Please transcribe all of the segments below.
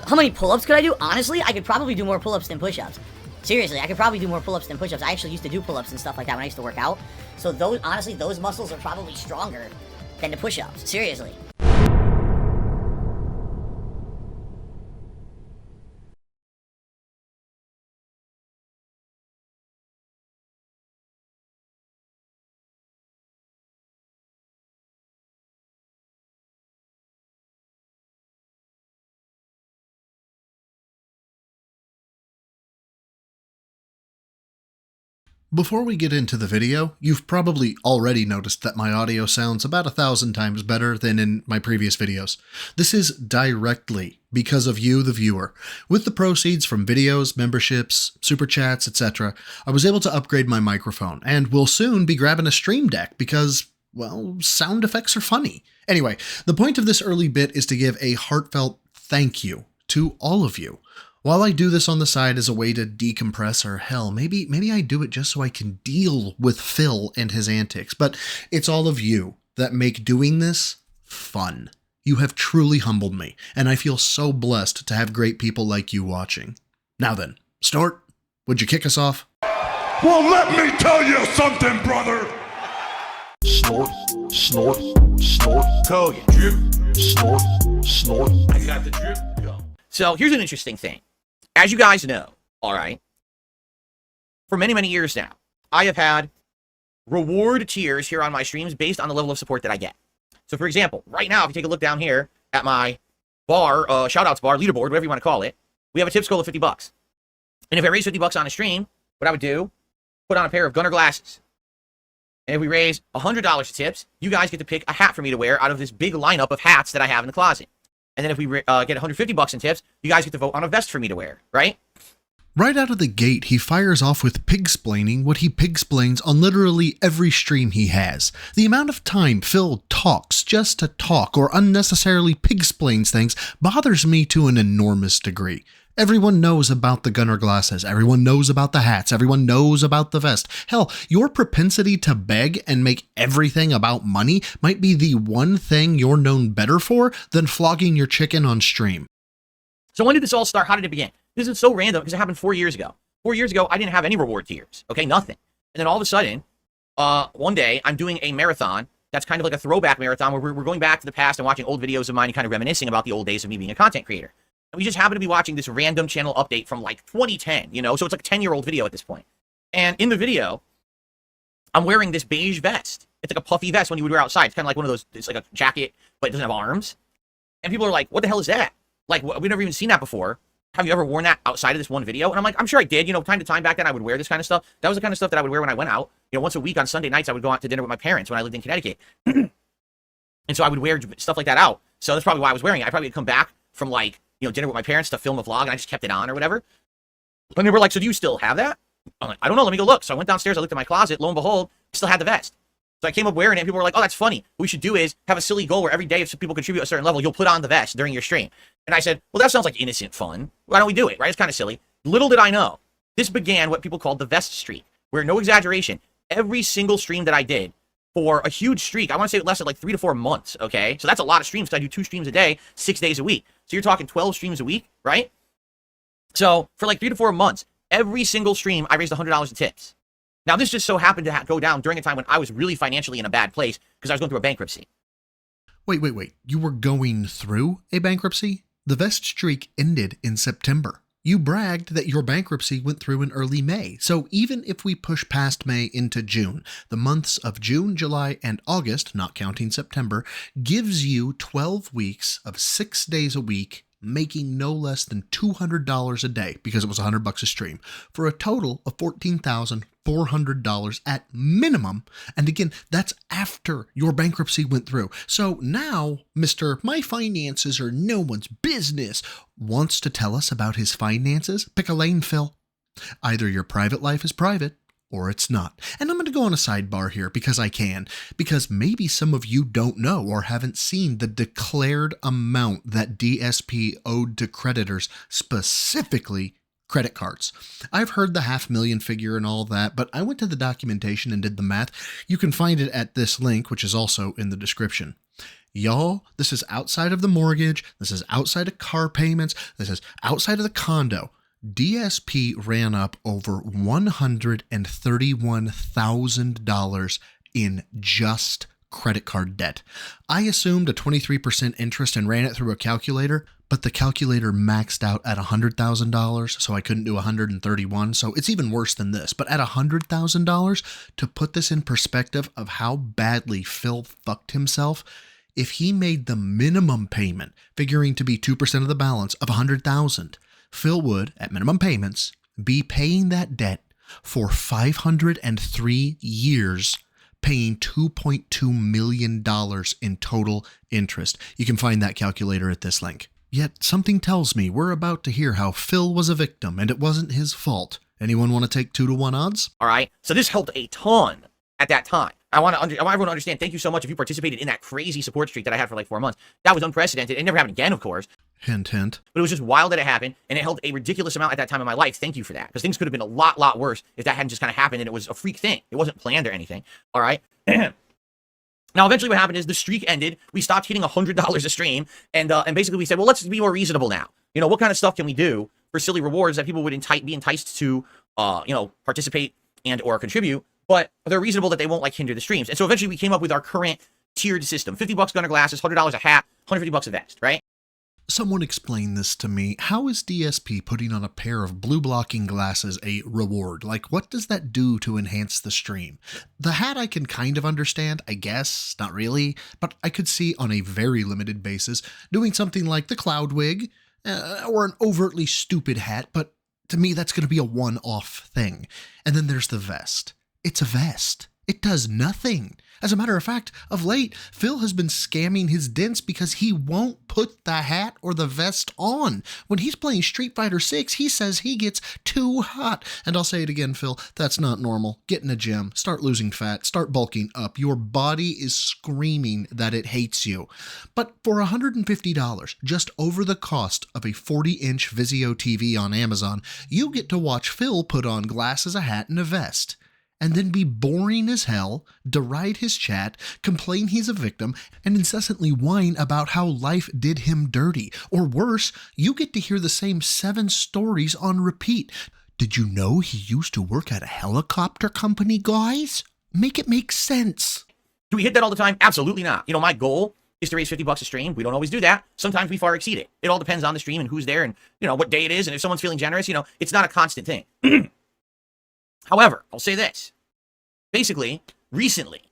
How many pull-ups could I do? Honestly, I could probably do more pull-ups than push-ups. Seriously, I could probably do more pull-ups than push-ups. I actually used to do pull-ups and stuff like that when I used to work out. So honestly, those muscles are probably stronger than the push-ups. Seriously. Before we get into the video, you've probably already noticed that my audio sounds about 1,000 times better than in my previous videos. This is directly because of you, the viewer. With the proceeds from videos, memberships, super chats, etc., I was able to upgrade my microphone, and will soon be grabbing a stream deck because, well, sound effects are funny. Anyway, the point of this early bit is to give a heartfelt thank you to all of you. While I do this on the side as a way to decompress, or hell, maybe I do it just so I can deal with Phil and his antics, but it's all of you that make doing this fun. You have truly humbled me, and I feel so blessed to have great people like you watching. Now then, Snort, would you kick us off? Well, let me tell you something, brother! Snort Hogan. Drip. Snort. I got the drip. Go. So here's an interesting thing. As you guys know, all right, for many, many years now, I have had reward tiers here on my streams based on the level of support that I get. So for example, right now, if you take a look down here at my bar, shoutouts bar, leaderboard, whatever you want to call it, we have a tips goal of $50. And if I raise $50 on a stream, what I would do, put on a pair of Gunner glasses. And if we raise $100 tips, you guys get to pick a hat for me to wear out of this big lineup of hats that I have in the closet. And then if we get $150 in tips, you guys get to vote on a vest for me to wear, right? Right out of the gate, he fires off with pigsplaining what he pigsplains on literally every stream he has. The amount of time Phil talks just to talk or unnecessarily pigsplains things bothers me to an enormous degree. Everyone knows about the Gunner glasses, everyone knows about the hats, everyone knows about the vest. Hell, your propensity to beg and make everything about money might be the one thing you're known better for than flogging your chicken on stream. So when did this all start? How did it begin? This is so random because it happened 4 years ago. 4 years ago, I didn't have any reward tiers, okay, nothing. And then all of a sudden, one day, I'm doing a marathon that's kind of like a throwback marathon where we're going back to the past and watching old videos of mine and kind of reminiscing about the old days of me being a content creator. And we just happen to be watching this random channel update from like 2010, you know? So it's like a 10-year-old video at this point. And in the video, I'm wearing this beige vest. It's like a puffy vest when you would wear outside. It's kind of like one of those, it's like a jacket, but it doesn't have arms. And people are like, what the hell is that? Like, we've never even seen that before. Have you ever worn that outside of this one video? And I'm like, I'm sure I did. You know, time to time back then, I would wear this kind of stuff. That was the kind of stuff that I would wear when I went out. You know, once a week on Sunday nights, I would go out to dinner with my parents when I lived in Connecticut. And so I would wear stuff like that out. So that's probably why I was wearing it. I probably would come back from like, you know, dinner with my parents to film a vlog, and I just kept it on or whatever. And they were like, so do you still have that? I'm like, I don't know, let me go look. So I went downstairs, I looked at my closet, lo and behold, I still had the vest. So I came up wearing it, and people were like, oh, that's funny. What we should do is have a silly goal where every day if people contribute a certain level, you'll put on the vest during your stream. And I said, well, that sounds like innocent fun. Why don't we do it, right? It's kind of silly. Little did I know, this began what people called the vest streak, where, no exaggeration, every single stream that I did for a huge streak, I want to say it lasted like 3 to 4 months, okay? So that's a lot of streams, because I do 2 streams a day, 6 days a week. So you're talking 12 streams a week, right? So for like 3 to 4 months, every single stream, I raised $100 in tips. Now, this just so happened to go down during a time when I was really financially in a bad place because I was going through a bankruptcy. Wait. You were going through a bankruptcy? The vest streak ended in September. You bragged that your bankruptcy went through in early May. So even if we push past May into June, the months of June, July, and August, not counting September, gives you 12 weeks of 6 days a week, making no less than $200 a day, because it was $100 a stream, for a total of $14,400 at minimum. And again, that's after your bankruptcy went through. So now, Mr. My finances are no one's business wants to tell us about his finances. Pick a lane, Phil. Either your private life is private, or it's not. And I'm going to go on a sidebar here because I can, because maybe some of you don't know or haven't seen the declared amount that DSP owed to creditors, specifically credit cards. I've heard the $500,000 figure and all that, but I went to the documentation and did the math. You can find it at this link, which is also in the description. Y'all, this is outside of the mortgage. This is outside of car payments. This is outside of the condo. DSP ran up over $131,000 in just credit card debt. I assumed a 23% interest and ran it through a calculator, but the calculator maxed out at $100,000, so I couldn't do 131. So it's even worse than this. But at $100,000, to put this in perspective of how badly Phil fucked himself, if he made the minimum payment, figuring to be 2% of the balance of $100,000, Phil would, at minimum payments, be paying that debt for 503 years, paying $2.2 million in total interest. You can find that calculator at this link. Yet something tells me we're about to hear how Phil was a victim and it wasn't his fault. Anyone want to take 2-to-1 odds? All right. So this helped a ton at that time. I want everyone to understand. Thank you so much if you participated in that crazy support streak that I had for like 4 months. That was unprecedented. It never happened again, of course. Hint, hint. But it was just wild that it happened, and it held a ridiculous amount at that time in my life. Thank you for that, because things could have been a lot worse if that hadn't just kind of happened and it was a freak thing. It wasn't planned or anything. All right. Now, eventually what happened is the streak ended. We stopped hitting $100 a stream, and basically we said, well, let's be more reasonable now. You know, what kind of stuff can we do for silly rewards that people would be enticed to, participate and or contribute, but they're reasonable that they won't like hinder the streams. And so eventually we came up with our current tiered system: $50 gunner glasses, $100 a hat, $150 a vest, right? Someone explain this to me. How is DSP putting on a pair of blue blocking glasses a reward? Like, what does that do to enhance the stream? The hat I can kind of understand, I guess, not really, but I could see on a very limited basis doing something like the cloud wig, or an overtly stupid hat, but to me that's going to be a one-off thing. And then there's the vest. It's a vest. It does nothing. As a matter of fact, of late, Phil has been scamming his dents because he won't put the hat or the vest on. When he's playing Street Fighter 6, he says he gets too hot. And I'll say it again, Phil, that's not normal. Get in a gym, start losing fat, start bulking up. Your body is screaming that it hates you. But for $150, just over the cost of a 40-inch Vizio TV on Amazon, you get to watch Phil put on glasses, a hat, and a vest, and then be boring as hell, deride his chat, complain he's a victim, and incessantly whine about how life did him dirty. Or worse, you get to hear the same 7 stories on repeat. Did you know he used to work at a helicopter company, guys? Make it make sense. Do we hit that all the time? Absolutely not. You know, my goal is to raise $50 a stream. We don't always do that. Sometimes we far exceed it. It all depends on the stream and who's there and, you know, what day it is. And if someone's feeling generous, you know, it's not a constant thing. However, I'll say this. Basically, recently,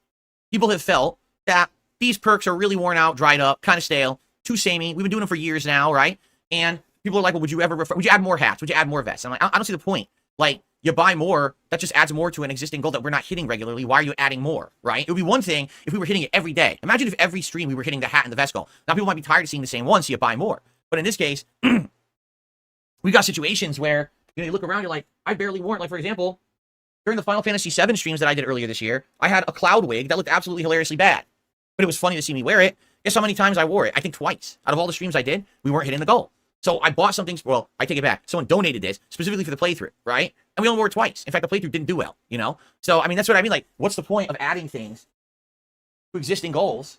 people have felt that these perks are really worn out, dried up, kind of stale, too samey. We've been doing them for years now, right? And people are like, well, would you add more hats? Would you add more vests? I'm like, I don't see the point. Like, you buy more, that just adds more to an existing goal that we're not hitting regularly. Why are you adding more, right? It would be one thing if we were hitting it every day. Imagine if every stream we were hitting the hat and the vest goal. Now, people might be tired of seeing the same one, so you buy more. But in this case, we've got situations where, you know, you look around, you're like, I barely wore it. Like, for example, during the Final Fantasy VII streams that I did earlier this year, I had a cloud wig that looked absolutely hilariously bad. But it was funny to see me wear it. Guess how many times I wore it? I think twice. Out of all the streams I did, we weren't hitting the goal. So I bought something, well, I take it back. Someone donated this specifically for the playthrough, right? And we only wore it twice. In fact, the playthrough didn't do well, you know? So, I mean, that's what I mean. Like, what's the point of adding things to existing goals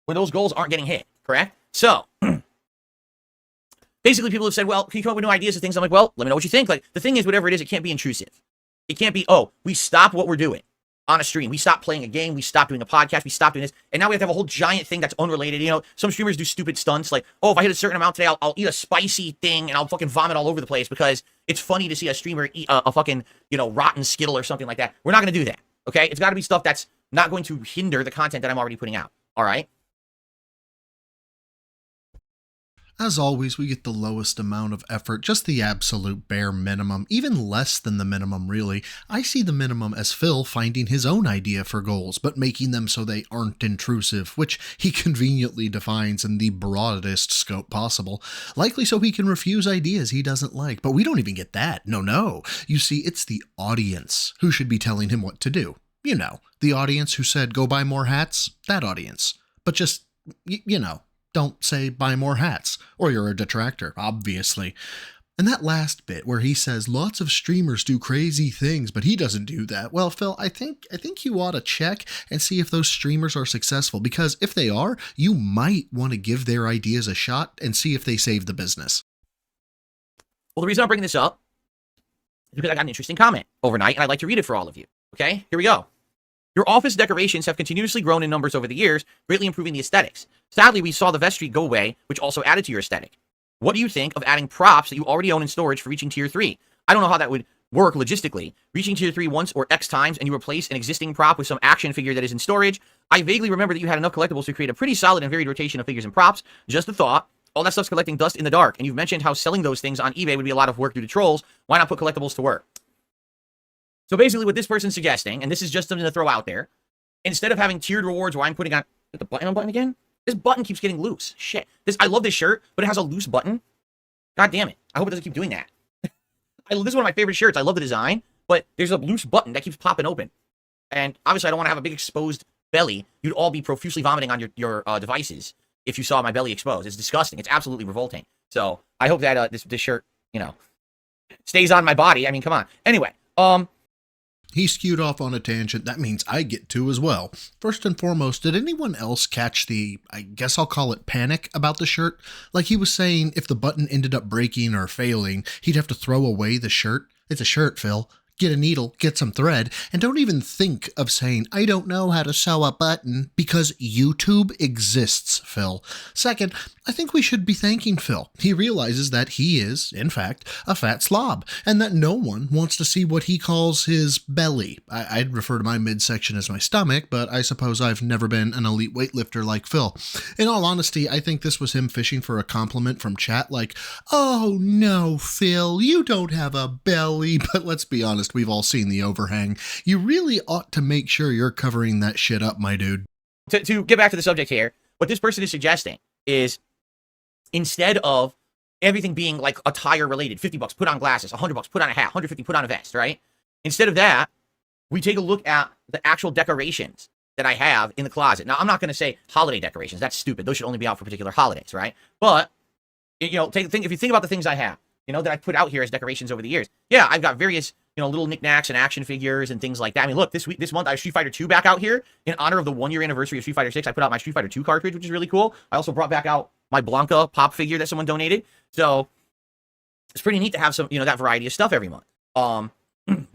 when those goals aren't getting hit, correct? So, basically people have said, well, can you come up with new ideas of things? I'm like, well, let me know what you think. Like, the thing is, whatever it is, it can't be intrusive. It can't be, oh, we stop what we're doing on a stream. We stop playing a game. We stop doing a podcast. We stop doing this. And now we have to have a whole giant thing that's unrelated. You know, some streamers do stupid stunts like, oh, if I hit a certain amount today, I'll eat a spicy thing and I'll fucking vomit all over the place because it's funny to see a streamer eat a fucking, you know, rotten Skittle or something like that. We're not going to do that. Okay. It's got to be stuff that's not going to hinder the content that I'm already putting out. All right. As always, we get the lowest amount of effort, just the absolute bare minimum, even less than the minimum, really. I see the minimum as Phil finding his own idea for goals, but making them so they aren't intrusive, which he conveniently defines in the broadest scope possible, likely so he can refuse ideas he doesn't like. But we don't even get that. No. You see, it's the audience who should be telling him what to do. You know, the audience who said, go buy more hats, that audience. But just, you know, don't say buy more hats, or you're a detractor, obviously. And that last bit where he says lots of streamers do crazy things, but he doesn't do that. Well, Phil, I think you ought to check and see if those streamers are successful, because if they are, you might want to give their ideas a shot and see if they save the business. Well, the reason I'm bringing this up is because I got an interesting comment overnight, and I'd like to read it for all of you. Okay, here we go. Your office decorations have continuously grown in numbers over the years, greatly improving the aesthetics. Sadly, we saw the vest streak go away, which also added to your aesthetic. What do you think of adding props that you already own in storage for reaching tier 3? I don't know how that would work logistically. Reaching tier 3 once or X times and you replace an existing prop with some action figure that is in storage. I vaguely remember that you had enough collectibles to create a pretty solid and varied rotation of figures and props. Just a thought. All that stuff's collecting dust in the dark, and you've mentioned how selling those things on eBay would be a lot of work due to trolls. Why not put collectibles to work? So basically what this person's suggesting, and this is just something to throw out there, instead of having tiered rewards where I'm putting on the button again, this button keeps getting loose. Shit. I love this shirt, but it has a loose button. God damn it. I hope it doesn't keep doing that. This is one of my favorite shirts. I love the design, but there's a loose button that keeps popping open. And obviously I don't want to have a big exposed belly. You'd all be profusely vomiting on your devices if you saw my belly exposed. It's disgusting. It's absolutely revolting. So I hope that this shirt, stays on my body. I mean, come on. Anyway, He skewed off on a tangent. That means I get to as well. First and foremost, did anyone else catch the, I guess I'll call it panic about the shirt? Like he was saying if the button ended up breaking or failing, he'd have to throw away the shirt. It's a shirt, Phil. Get a needle, get some thread, and don't even think of saying, I don't know how to sew a button, because YouTube exists, Phil. Second, I think we should be thanking Phil. He realizes that he is, in fact, a fat slob, and that no one wants to see what he calls his belly. I'd refer to my midsection as my stomach, but I suppose I've never been an elite weightlifter like Phil. In all honesty, I think this was him fishing for a compliment from chat like, oh no, Phil, you don't have a belly, but let's be honest, we've all seen the overhang. You really ought to make sure you're covering that shit up, my dude. To get back to the subject here, what this person is suggesting is instead of everything being like attire related, $50 put on glasses, $100 put on a hat, $150 put on a vest, right? Instead of that, we take a look at the actual decorations that I have in the closet. Now, I'm not going to say holiday decorations. That's stupid. Those should only be out for particular holidays, right? But, if you think about the things I have, that I put out here as decorations over the years. Yeah, I've got various, little knickknacks and action figures and things like that. I mean, look, this month I have Street Fighter 2 back out here in honor of the 1-year anniversary of Street Fighter 6. I put out my Street Fighter 2 cartridge, which is really cool. I also brought back out my Blanca pop figure that someone donated. So it's pretty neat to have some, that variety of stuff every month. But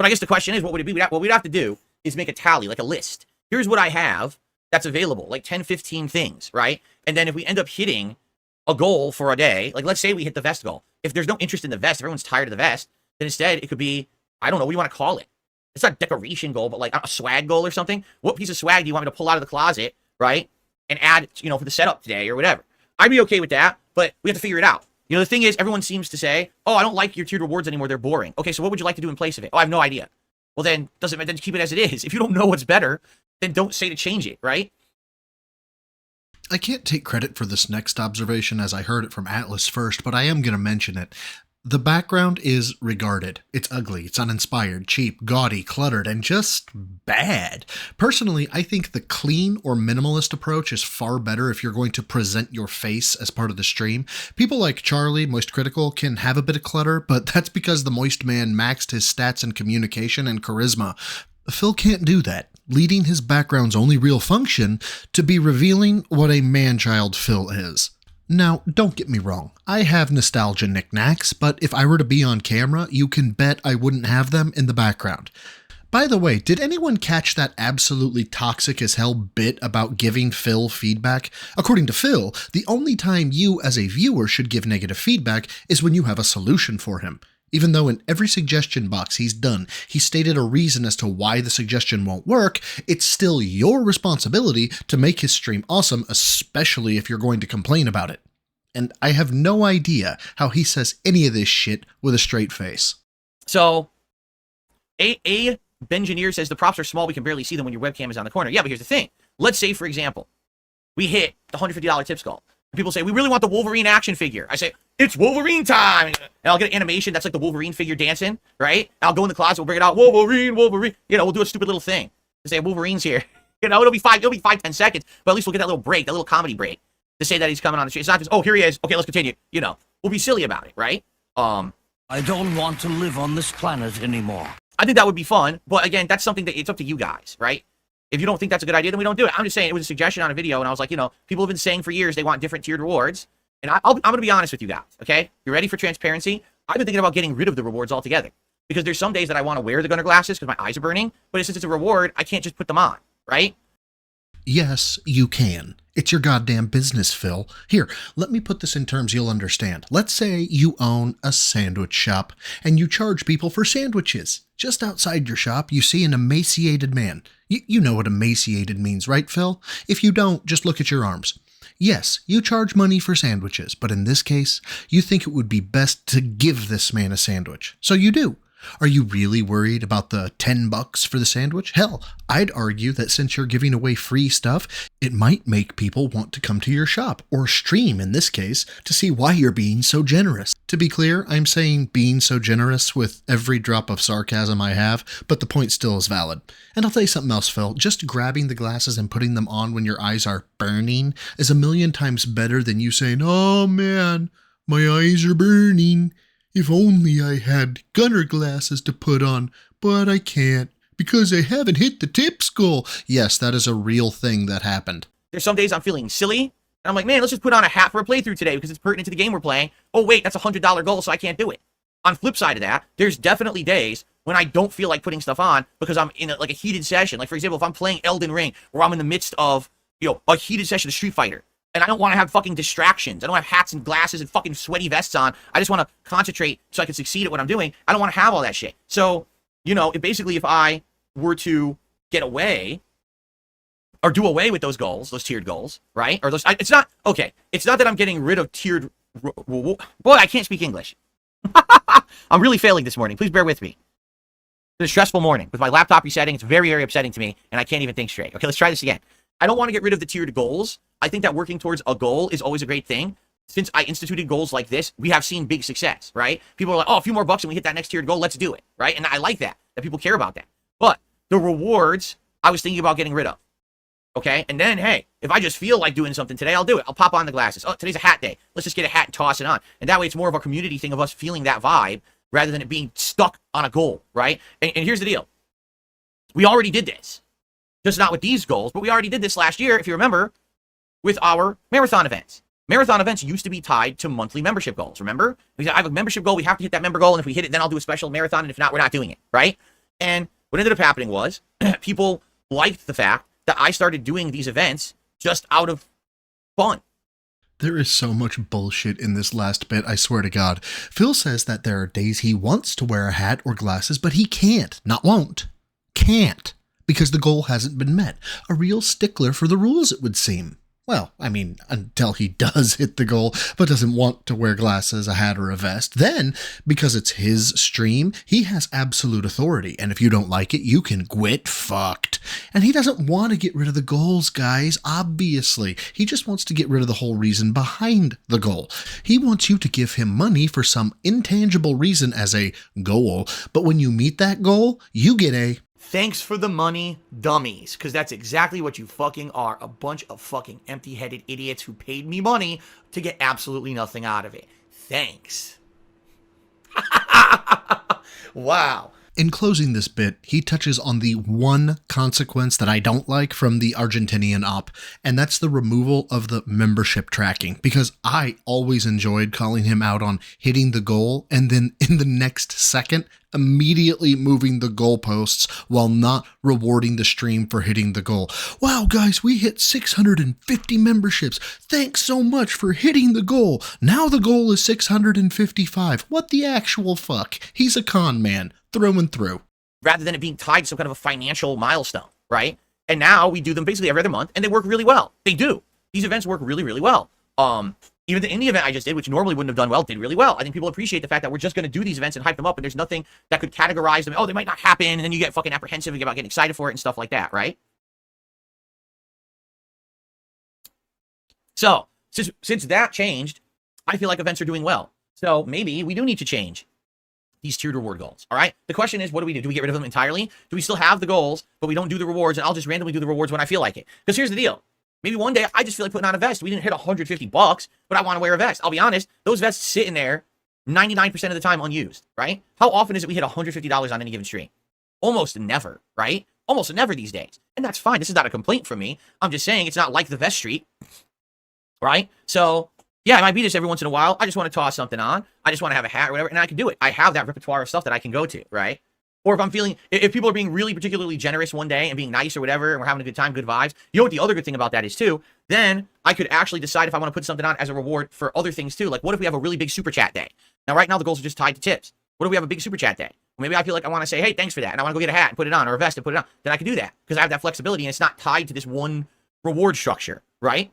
I guess the question is, what would it be? What we'd have to do is make a tally, like a list. Here's what I have that's available, like 10, 15 things, right? And then if we end up hitting a goal for a day, like let's say we hit the vest goal. If there's no interest in the vest, if everyone's tired of the vest, then instead it could be, I don't know, what do you want to call it? It's not a decoration goal, but like a swag goal or something. What piece of swag do you want me to pull out of the closet, right? And add, for the setup today or whatever. I'd be okay with that, but we have to figure it out. The thing is, everyone seems to say, oh, I don't like your tiered rewards anymore. They're boring. Okay, so what would you like to do in place of it? Oh, I have no idea. Well, then keep it as it is. If you don't know what's better, then don't say to change it, right? I can't take credit for this next observation as I heard it from Atlas first, but I am going to mention it. The background is regarded. It's ugly, it's uninspired, cheap, gaudy, cluttered, and just bad. Personally, I think the clean or minimalist approach is far better if you're going to present your face as part of the stream. People like Charlie, Moist Critical, can have a bit of clutter, but that's because the Moist Man maxed his stats in communication and charisma. Phil can't do that, leading his background's only real function to be revealing what a man-child Phil is. Now, don't get me wrong, I have nostalgia knickknacks, but if I were to be on camera, you can bet I wouldn't have them in the background. By the way, did anyone catch that absolutely toxic as hell bit about giving Phil feedback? According to Phil, the only time you as a viewer should give negative feedback is when you have a solution for him. Even though in every suggestion box he's done, he stated a reason as to why the suggestion won't work, it's still your responsibility to make his stream awesome, especially if you're going to complain about it. And I have no idea how he says any of this shit with a straight face. So, A. Bengineer says the props are small, we can barely see them when your webcam is on the corner. Yeah, but here's the thing. Let's say, for example, we hit the $150 tip skull. People say, we really want the Wolverine action figure. I say, it's Wolverine time! And I'll get an animation that's like the Wolverine figure dancing, right? I'll go in the closet, we'll bring it out, Wolverine! We'll do a stupid little thing. To say, Wolverine's here. It'll be 5-10 seconds, but at least we'll get that little break, that little comedy break, to say that he's coming on the street. It's not just, oh, here he is, okay, let's continue. We'll be silly about it, right? I don't want to live on this planet anymore. I think that would be fun, but again, that's something that it's up to you guys, right? If you don't think that's a good idea, then we don't do it. I'm just saying it was a suggestion on a video, and I was like, people have been saying for years they want different tiered rewards, and I'm going to be honest with you guys, okay? You're ready for transparency? I've been thinking about getting rid of the rewards altogether, because there's some days that I want to wear the gunner glasses because my eyes are burning, but since it's a reward, I can't just put them on, right? Yes, you can. It's your goddamn business, Phil. Here, let me put this in terms you'll understand. Let's say you own a sandwich shop and you charge people for sandwiches. Just outside your shop, you see an emaciated man. You know what emaciated means, right, Phil? If you don't, just look at your arms. Yes, you charge money for sandwiches, but in this case, you think it would be best to give this man a sandwich. So you do. Are you really worried about the $10 for the sandwich? Hell, I'd argue that since you're giving away free stuff, it might make people want to come to your shop, or stream in this case, to see why you're being so generous. To be clear, I'm saying being so generous with every drop of sarcasm I have, but the point still is valid. And I'll tell you something else, Phil. Just grabbing the glasses and putting them on when your eyes are burning is a million times better than you saying, "Oh man, my eyes are burning. If only I had gunner glasses to put on, but I can't because I haven't hit the tips goal." Yes, that is a real thing that happened. There's some days I'm feeling silly, and I'm like, man, let's just put on a hat for a playthrough today because it's pertinent to the game we're playing. Oh, wait, that's a $100 goal, so I can't do it. On flip side of that, there's definitely days when I don't feel like putting stuff on because I'm in a heated session. Like, for example, if I'm playing Elden Ring, where I'm in the midst of, a heated session of Street Fighter, and I don't want to have fucking distractions. I don't have hats and glasses and fucking sweaty vests on. I just want to concentrate so I can succeed at what I'm doing. I don't want to have all that shit. So, basically if I were to get away or do away with those goals, those tiered goals, right? Or it's not that I'm getting rid of tiered, boy, I can't speak English. I'm really failing this morning. Please bear with me. It's a stressful morning with my laptop resetting. It's very, very upsetting to me, and I can't even think straight. Okay, let's try this again. I don't want to get rid of the tiered goals. I think that working towards a goal is always a great thing. Since I instituted goals like this, we have seen big success, right? People are like, oh, a few more bucks and we hit that next tiered goal. Let's do it, right? And I like that people care about that. But the rewards, I was thinking about getting rid of, okay? And then, hey, if I just feel like doing something today, I'll do it. I'll pop on the glasses. Oh, today's a hat day. Let's just get a hat and toss it on. And that way it's more of a community thing of us feeling that vibe rather than it being stuck on a goal, right? And here's the deal. We already did this. Just not with these goals, but we already did this last year, if you remember, with our marathon events. Marathon events used to be tied to monthly membership goals, remember? We said, I have a membership goal, we have to hit that member goal, and if we hit it, then I'll do a special marathon, and if not, we're not doing it, right? And what ended up happening was, people liked the fact that I started doing these events just out of fun. There is so much bullshit in this last bit, I swear to God. Phil says that there are days he wants to wear a hat or glasses, but he can't, not won't. Can't. Because the goal hasn't been met. A real stickler for the rules, it would seem. Well, I mean, until he does hit the goal, but doesn't want to wear glasses, a hat, or a vest. Then, because it's his stream, he has absolute authority. And if you don't like it, you can quit fucked. And he doesn't want to get rid of the goals, guys, obviously. He just wants to get rid of the whole reason behind the goal. He wants you to give him money for some intangible reason as a goal. But when you meet that goal, you get a thanks for the money, dummies. Because that's exactly what you fucking are. A bunch of fucking empty-headed idiots who paid me money to get absolutely nothing out of it. Thanks. Wow. In closing this bit, he touches on the one consequence that I don't like from the Argentinian op, and that's the removal of the membership tracking, because I always enjoyed calling him out on hitting the goal, and then in the next second, immediately moving the goalposts while not rewarding the stream for hitting the goal. Wow, guys, we hit 650 memberships. Thanks so much for hitting the goal. Now the goal is 655. What the actual fuck? He's a con man. Through and through. Rather than it being tied to some kind of a financial milestone, right? And now we do them basically every other month, and they work really well. They do. These events work really, really well. Even the Indy event I just did, which normally wouldn't have done well, did really well. I think people appreciate the fact that we're just going to do these events and hype them up, and there's nothing that could categorize them. Oh, they might not happen, and then you get fucking apprehensive about getting excited for it and stuff like that, right? So, since that changed, I feel like events are doing well. So maybe we do need to change these tiered reward goals, all right? The question is, what do we do? Do we get rid of them entirely? Do we still have the goals, but we don't do the rewards, and I'll just randomly do the rewards when I feel like it? Because here's the deal. Maybe one day I just feel like putting on a vest. We didn't hit $150, but I want to wear a vest. I'll be honest, those vests sitting there 99% of the time unused, right? How often is it we hit $150 on any given stream? Almost never, right? Almost never these days. And that's fine. This is not a complaint from me. I'm just saying it's not like the Vest Street, right? So, yeah, I might be this every once in a while. I just want to toss something on. I just want to have a hat or whatever, and I can do it. I have that repertoire of stuff that I can go to, right? Or if I'm feeling, if people are being really particularly generous one day and being nice or whatever, and we're having a good time, good vibes, you know what the other good thing about that is too? Then I could actually decide if I want to put something on as a reward for other things too. Like, what if we have a really big super chat day? Now, right now, the goals are just tied to tips. What if we have a big super chat day? Well, maybe I feel like I want to say, hey, thanks for that, and I want to go get a hat and put it on, or a vest and put it on. Then I can do that because I have that flexibility, and it's not tied to this one reward structure, right?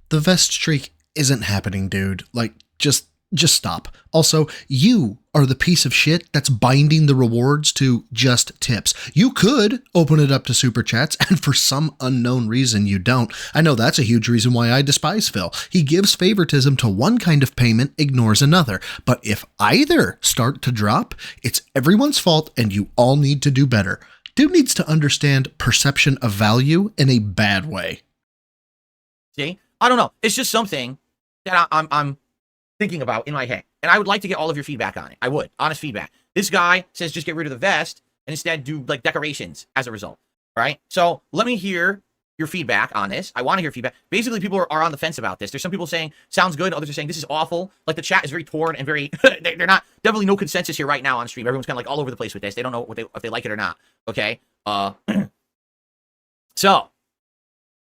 The vest streak isn't happening, dude. Like, just stop. Also, you are the piece of shit that's binding the rewards to just tips. You could open it up to super chats, and for some unknown reason you don't. I know that's a huge reason why I despise Phil. He gives favoritism to one kind of payment, ignores another. But if either start to drop, it's everyone's fault and you all need to do better. Dude needs to understand perception of value in a bad way. See? I don't know. It's just something that I'm thinking about in my head. And I would like to get all of your feedback on it. I would. Honest feedback. This guy says just get rid of the vest and instead do like decorations as a result. All right? So let me hear your feedback on this. I want to hear feedback. Basically, people are on the fence about this. There's some people saying sounds good. Others are saying this is awful. Like the chat is very torn and very, they're not, definitely no consensus here right now on stream. Everyone's kind of like all over the place with this. They don't know if they like it or not. Okay? So,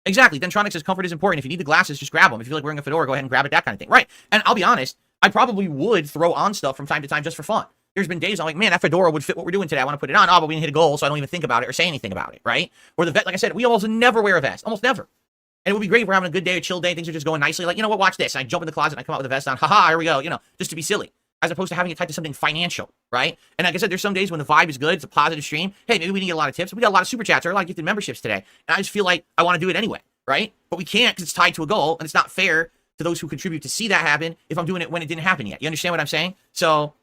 exactly. Dentronic says comfort is important. If you need the glasses, just grab them. If you feel like wearing a fedora, go ahead and grab it, that kind of thing. Right. And I'll be honest, I probably would throw on stuff from time to time just for fun. There's been days I'm like, man, that fedora would fit what we're doing today. I want to put it on. Oh, but we didn't hit a goal, so I don't even think about it or say anything about it, right? Or the vest, like I said, we almost never wear a vest. Almost never. And it would be great if we're having a good day, a chill day, things are just going nicely. Like, you know what, watch this. And I jump in the closet and I come out with a vest on. Haha, here we go. You know, just to be silly. As opposed to having it tied to something financial, right? And like I said, there's some days when the vibe is good, it's a positive stream. Hey, maybe we didn't get a lot of tips. We got a lot of super chats or a lot of gifted memberships today. And I just feel like I want to do it anyway, right? But we can't because it's tied to a goal, and it's not fair to those who contribute to see that happen if I'm doing it when it didn't happen yet. You understand what I'm saying? So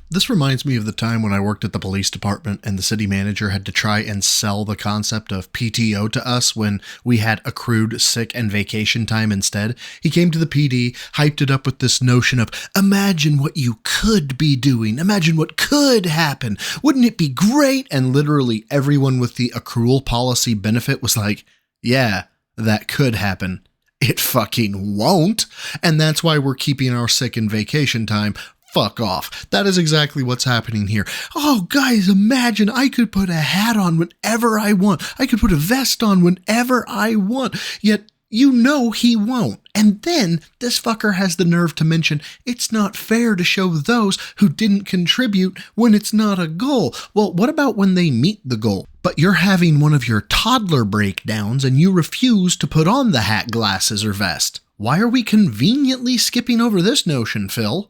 This reminds me of the time when I worked at the police department and the city manager had to try and sell the concept of PTO to us when we had accrued sick and vacation time instead. He came to the PD, hyped it up with this notion of, imagine what you could be doing, imagine what could happen, wouldn't it be great? And literally everyone with the accrual policy benefit was like, yeah, that could happen. It fucking won't. And that's why we're keeping our sick and vacation time. Fuck off. That is exactly what's happening here. Oh, guys, imagine I could put a hat on whenever I want. I could put a vest on whenever I want. Yet, you know he won't. And then, this fucker has the nerve to mention it's not fair to show those who didn't contribute when it's not a goal. Well, what about when they meet the goal? But you're having one of your toddler breakdowns and you refuse to put on the hat, glasses, or vest. Why are we conveniently skipping over this notion, Phil?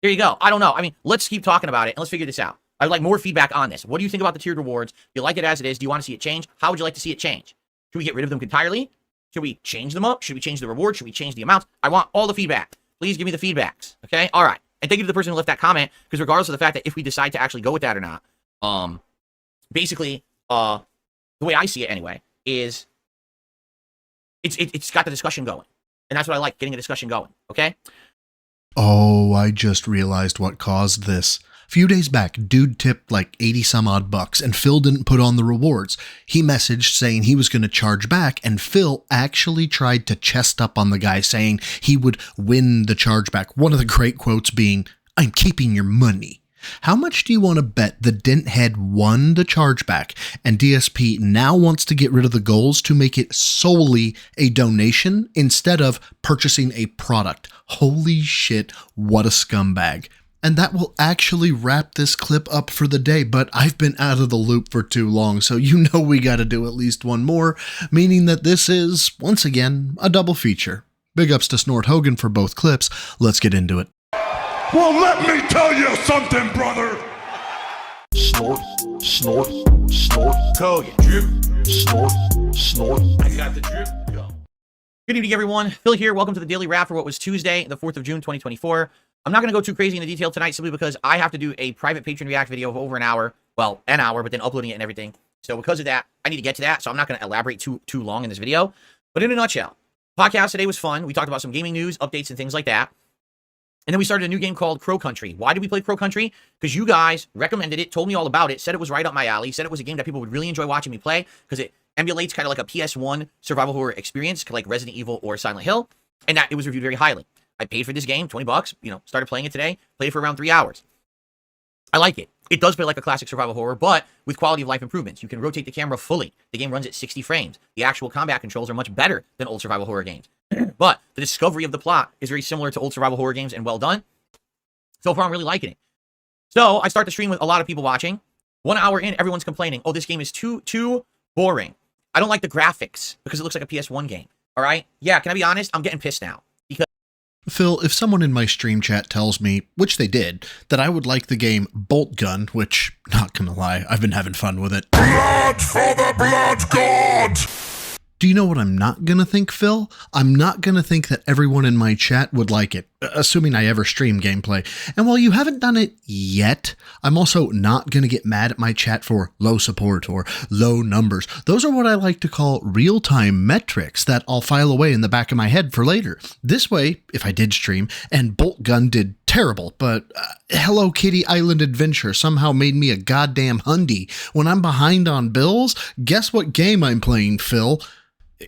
here you go. I don't know. I mean, let's keep talking about it and let's figure this out. I would like more feedback on this. What do you think about the tiered rewards? Do you like it as it is? Do you want to see it change? How would you like to see it change? Should we get rid of them entirely? Should we change them up? Should we change the reward? Should we change the amounts? I want all the feedback. Please give me the feedbacks. Okay? All right. And thank you to the person who left that comment, because regardless of the fact that if we decide to actually go with that or not, basically, the way I see it anyway, is it's got the discussion going. And that's what I like, getting a discussion going. Okay? Oh, I just realized what caused this. A few days back, dude tipped like 80 some odd bucks and Phil didn't put on the rewards. He messaged saying he was going to charge back, and Phil actually tried to chest up on the guy saying he would win the chargeback. One of the great quotes being, "I'm keeping your money." How much do you want to bet the dent head won the chargeback and DSP now wants to get rid of the goals to make it solely a donation instead of purchasing a product? Holy shit, what a scumbag. And that will actually wrap this clip up for the day, but I've been out of the loop for too long, so you know we gotta do at least one more, meaning that this is, once again, a double feature. Big ups to Snort Hogan for both clips. Let's get into it. Well, let me tell you something, brother. Snort, snort, snort, Hogan. Drip. snort, snort. I got the drip. Go. Good evening, everyone. Phil here. Welcome to the Daily Wrap for what was Tuesday, the 4th of June, 2024. I'm not going to go too crazy into detail tonight simply because I have to do a private patron react video of over an hour. Well, an hour, but then uploading it and everything. So because of that, I need to get to that. So I'm not going to elaborate too long in this video. But in a nutshell, Podcast today was fun. We talked about some gaming news, updates, and things like that. And then we started a new game called Crow Country. Why did we play Crow Country? Because you guys recommended it, told me all about it, said it was right up my alley, said it was a game that people would really enjoy watching me play because it emulates kind of like a PS1 survival horror experience, like Resident Evil or Silent Hill, and that it was reviewed very highly. I paid for this game, $20, started playing it today, played it for around 3 hours. I like it. It does play like a classic survival horror, but with quality of life improvements. You can rotate the camera fully. The game runs at 60 frames. The actual combat controls are much better than old survival horror games. But the discovery of the plot is very similar to old survival horror games and well done. So far, I'm really liking it. So I start the stream with a lot of people watching. 1 hour in, everyone's complaining, oh, this game is too boring. I don't like the graphics because it looks like a PS1 game. All right? Yeah, can I be honest? I'm getting pissed now. Phil, if someone in my stream chat tells me, which they did, that I would like the game Bolt Gun, which, not gonna lie, I've been having fun with it. Blood for the blood god! Do you know what I'm not gonna think, Phil? I'm not gonna think that everyone in my chat would like it, assuming I ever stream gameplay. And while you haven't done it yet, I'm also not gonna get mad at my chat for low support or low numbers. Those are what I like to call real-time metrics that I'll file away in the back of my head for later. This way, if I did stream, and Bolt Gun did terrible, but Hello Kitty Island Adventure somehow made me a goddamn hundy when I'm behind on bills, guess what game I'm playing, Phil?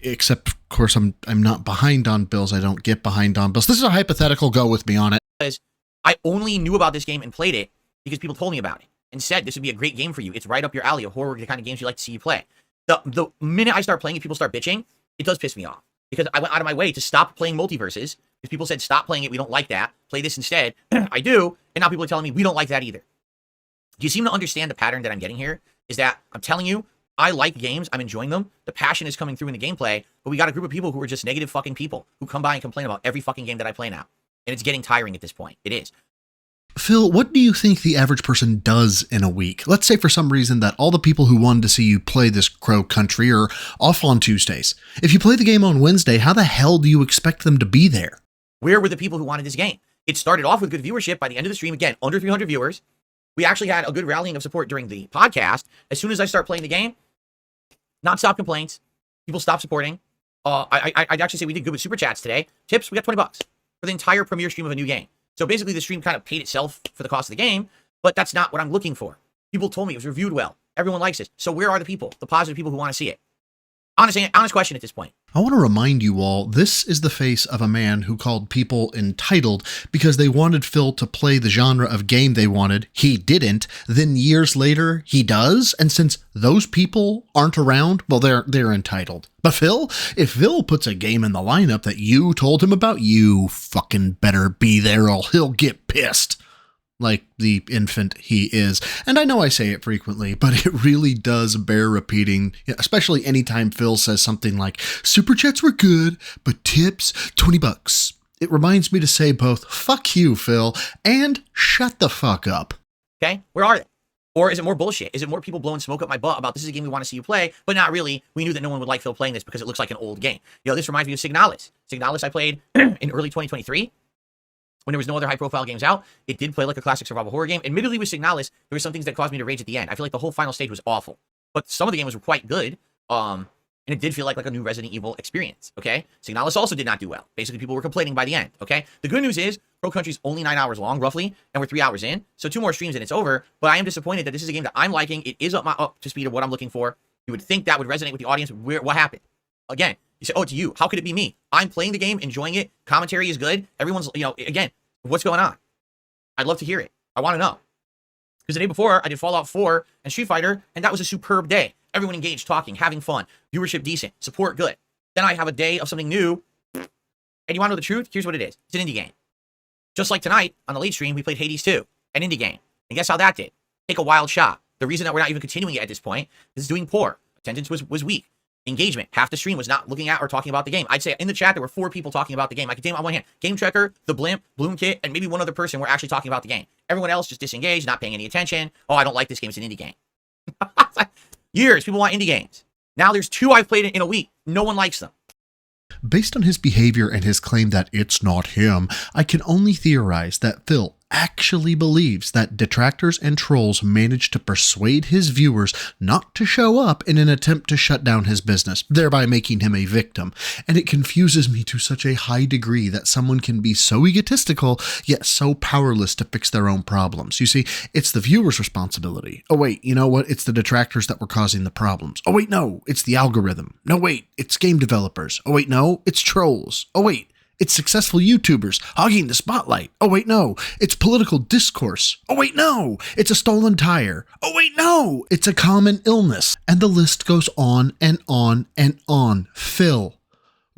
Except, of course, I'm not behind on bills. I don't get behind on bills. This is a hypothetical. Go with me on it. Because I only knew about this game and played it because people told me about it and said this would be a great game for you. It's right up your alley of horror, the kind of games you like to see you play. The minute I start playing it, people start bitching. It does piss me off because I went out of my way to stop playing multiverses. If people said stop playing it, we don't like that. Play this instead. I do, and now people are telling me we don't like that either. Do you seem to understand the pattern that I'm getting here? Is that I'm telling you, I like games. I'm enjoying them. The passion is coming through in the gameplay, but we got a group of people who are just negative fucking people who come by and complain about every fucking game that I play now. And it's getting tiring at this point. It is. Phil, what do you think the average person does in a week? Let's say for some reason that all the people who wanted to see you play this Crow Country are off on Tuesdays. If you play the game on Wednesday, how the hell do you expect them to be there? Where were the people who wanted this game? It started off with good viewership. By the end of the stream, again, under 300 viewers. We actually had a good rallying of support during the podcast. As soon as I start playing the game, non-stop complaints. People stop supporting. I'd actually say we did good with super chats today. Tips, we got $20 for the entire premiere stream of a new game. So basically the stream kind of paid itself for the cost of the game, but that's not what I'm looking for. People told me it was reviewed well. Everyone likes it. So where are the people, the positive people who want to see it? Honest question at this point. I want to remind you all, this is the face of a man who called people entitled because they wanted Phil to play the genre of game they wanted. He didn't. Then years later, he does. And since those people aren't around, well, they're entitled. But Phil, if Phil puts a game in the lineup that you told him about, you fucking better be there or he'll get pissed. Like the infant he is. And I know I say it frequently, but it really does bear repeating, especially anytime Phil says something like, Super Chats were good, but tips, $20. It reminds me to say both, fuck you, Phil, and shut the fuck up. Okay? Where are they? Or is it more bullshit? Is it more people blowing smoke up my butt about this is a game we want to see you play, but not really. We knew that no one would like Phil playing this because it looks like an old game. This reminds me of Signalis. Signalis I played in early 2023. When there was no other high-profile games out, it did play like a classic survival horror game. Admittedly, with Signalis, there were some things that caused me to rage at the end. I feel like the whole final stage was awful. But some of the games were quite good, and it did feel like a new Resident Evil experience, okay? Signalis also did not do well. Basically, people were complaining by the end, okay? The good news is, Crow Country's only 9 hours long, roughly, and we're 3 hours in, so 2 more streams and it's over, but I am disappointed that this is a game that I'm liking. It is up to speed of what I'm looking for. You would think that would resonate with the audience. What happened? Again, you say, oh, to you. How could it be me? I'm playing the game, enjoying it. Commentary is good. Everyone's, again, what's going on? I'd love to hear it. I want to know. Because the day before, I did Fallout 4 and Street Fighter, and that was a superb day. Everyone engaged, talking, having fun, viewership decent, support good. Then I have a day of something new, and you want to know the truth? Here's what it is. It's an indie game. Just like tonight, on the late stream, we played Hades 2, an indie game. And guess how that did? Take a wild shot. The reason that we're not even continuing it at this point is it's doing poor. Attendance was weak. Engagement. Half the stream was not looking at or talking about the game. I'd say in the chat, there were 4 people talking about the game. I could name on one hand. Game Trekker, The Blimp, Bloomkit, and maybe one other person were actually talking about the game. Everyone else just disengaged, not paying any attention. Oh, I don't like this game. It's an indie game. Years, people want indie games. Now there's 2 I've played in a week. No one likes them. Based on his behavior and his claim that it's not him, I can only theorize that Phil, actually believes that detractors and trolls manage to persuade his viewers not to show up in an attempt to shut down his business, thereby making him a victim. And it confuses me to such a high degree that someone can be so egotistical, yet so powerless to fix their own problems. You see, it's the viewer's responsibility. Oh wait, you know what? It's the detractors that were causing the problems. Oh wait, no, it's the algorithm. No wait, it's game developers. Oh wait, no, it's trolls. Oh wait, it's successful YouTubers hogging the spotlight. Oh wait, no, it's political discourse. Oh wait, no, it's a stolen tire. Oh wait, no, it's a common illness. And the list goes on and on and on. Phil,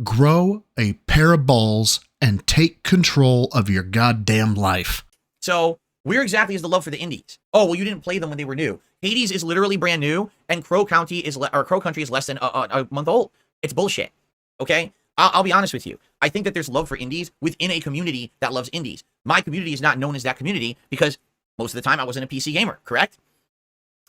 grow a pair of balls and take control of your goddamn life. So where exactly is the love for the indies? Oh, well, you didn't play them when they were new. Hades is literally brand new, and Crow Country is less than a month old. It's bullshit. Okay, I'll be honest with you. I think that there's love for indies within a community that loves indies. My community is not known as that community because most of the time I wasn't a PC gamer, correct?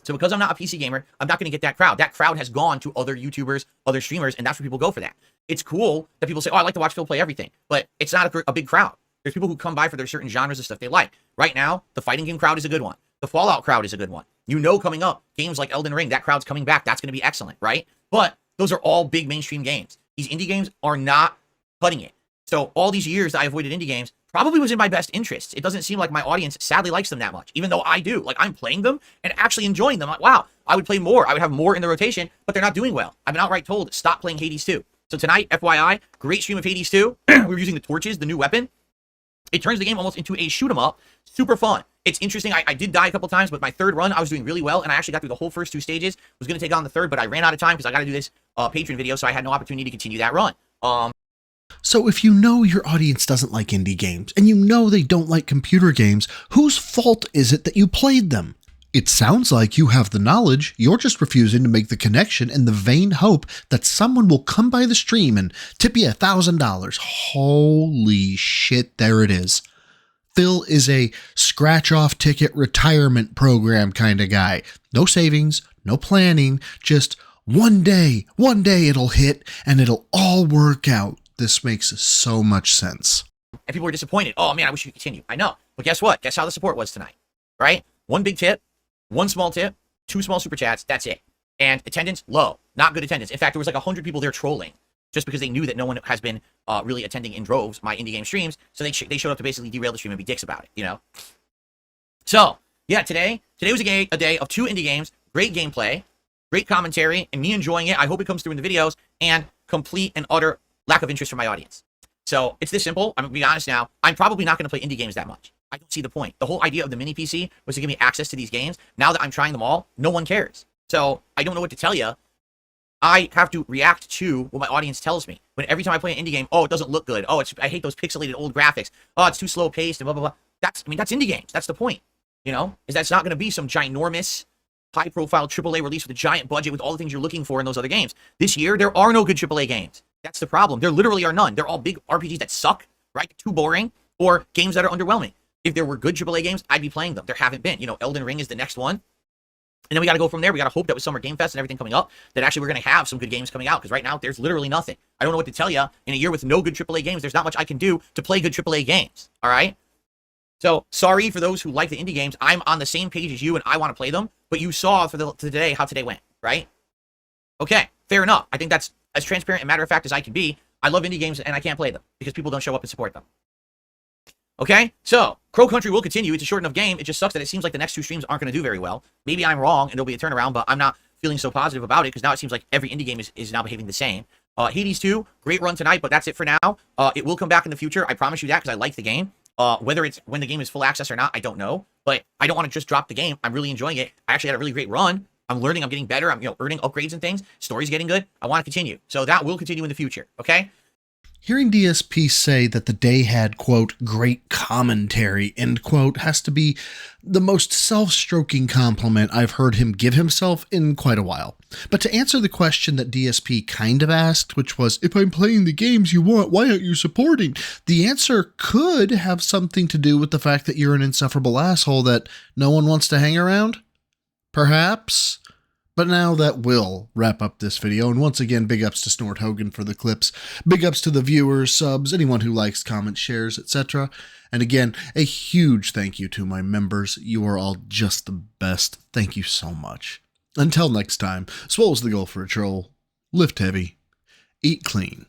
So because I'm not a PC gamer, I'm not going to get that crowd. That crowd has gone to other YouTubers, other streamers, and that's where people go for that. It's cool that people say, oh, I like to watch Phil play everything, but it's not a big crowd. There's people who come by for their certain genres of stuff they like. Right now, the fighting game crowd is a good one. The Fallout crowd is a good one. You know, coming up, games like Elden Ring, that crowd's coming back. That's going to be excellent, right? But those are all big mainstream games. These indie games are not cutting it. So all these years that I avoided indie games probably was in my best interests. It doesn't seem like my audience sadly likes them that much, even though I do. Like, I'm playing them and actually enjoying them. Like, wow, I would play more. I would have more in the rotation, but they're not doing well. I've been outright told, stop playing Hades 2. So tonight, FYI, great stream of Hades 2. We're using the torches, the new weapon. It turns the game almost into a shoot 'em up. Super fun. It's interesting. I did die a couple times, but my third run, I was doing really well, and I actually got through the whole first two stages. Was going to take on the third, but I ran out of time because I got to do this Patreon video, so I had no opportunity to continue that run. So if you know your audience doesn't like indie games, and you know they don't like computer games, whose fault is it that you played them? It sounds like you have the knowledge, you're just refusing to make the connection in the vain hope that someone will come by the stream and tip you $1,000. Holy shit, there it is. Phil is a scratch-off ticket retirement program kind of guy. No savings, no planning, just one day it'll hit and it'll all work out. This makes so much sense. And people were disappointed. Oh man, I wish you could continue. I know. But guess what? Guess how the support was tonight, right? One big tip, one small tip, two small super chats, that's it. And attendance, low. Not good attendance. In fact, there was like 100 people there trolling just because they knew that no one has been really attending in droves my indie game streams. So they showed up to basically derail the stream and be dicks about it, you know? So, yeah, today was a day of two indie games, great gameplay, great commentary, and me enjoying it. I hope it comes through in the videos, and complete and utter lack of interest from my audience. So it's this simple. I'm going to be honest now. I'm probably not going to play indie games that much. I don't see the point. The whole idea of the mini PC was to give me access to these games. Now that I'm trying them all, no one cares. So I don't know what to tell you. I have to react to what my audience tells me. When every time I play an indie game, oh, it doesn't look good. Oh, I hate those pixelated old graphics. Oh, it's too slow paced and blah, blah, blah. That's indie games. That's the point. You know, is that's not going to be some ginormous, high profile AAA release with a giant budget with all the things you're looking for in those other games. This year, there are no good AAA games. That's the problem. There literally are none. They're all big RPGs that suck, right? Too boring, or games that are underwhelming. If there were good AAA games, I'd be playing them. There haven't been. You know, Elden Ring is the next one. And then we got to go from there. We got to hope that with Summer Game Fest and everything coming up, that actually we're going to have some good games coming out. Because right now, there's literally nothing. I don't know what to tell you. In a year with no good AAA games, there's not much I can do to play good AAA games. All right? So, sorry for those who like the indie games. I'm on the same page as you, and I want to play them. But you saw for today how today went, right? Okay, fair enough. I think that's as transparent and matter of fact as I can be. I love indie games, and I can't play them because people don't show up and support them. Okay, so Crow Country will continue. It's a short enough game. It just sucks that it seems like the next two streams aren't going to do very well. Maybe I'm wrong, and there'll be a turnaround, but I'm not feeling so positive about it because now it seems like every indie game is now behaving the same. Hades 2, great run tonight, but that's it for now. It will come back in the future. I promise you that because I like the game. Whether it's when the game is full access or not, I don't know. But I don't want to just drop the game. I'm really enjoying it. I actually had a really great run. I'm learning. I'm getting better. I'm earning upgrades and things. Story's getting good. I want to continue. So that will continue in the future. Okay? Hearing DSP say that the day had, quote, great commentary, end quote, has to be the most self-stroking compliment I've heard him give himself in quite a while. But to answer the question that DSP kind of asked, which was, if I'm playing the games you want, why aren't you supporting? The answer could have something to do with the fact that you're an insufferable asshole that no one wants to hang around. Perhaps. But now that will wrap up this video, and once again, big ups to Snort Hogan for the clips, big ups to the viewers, subs, anyone who likes, comments, shares, etc. And again, a huge thank you to my members. You are all just the best. Thank you so much. Until next time, swole's the goal for a troll. Lift heavy, eat clean.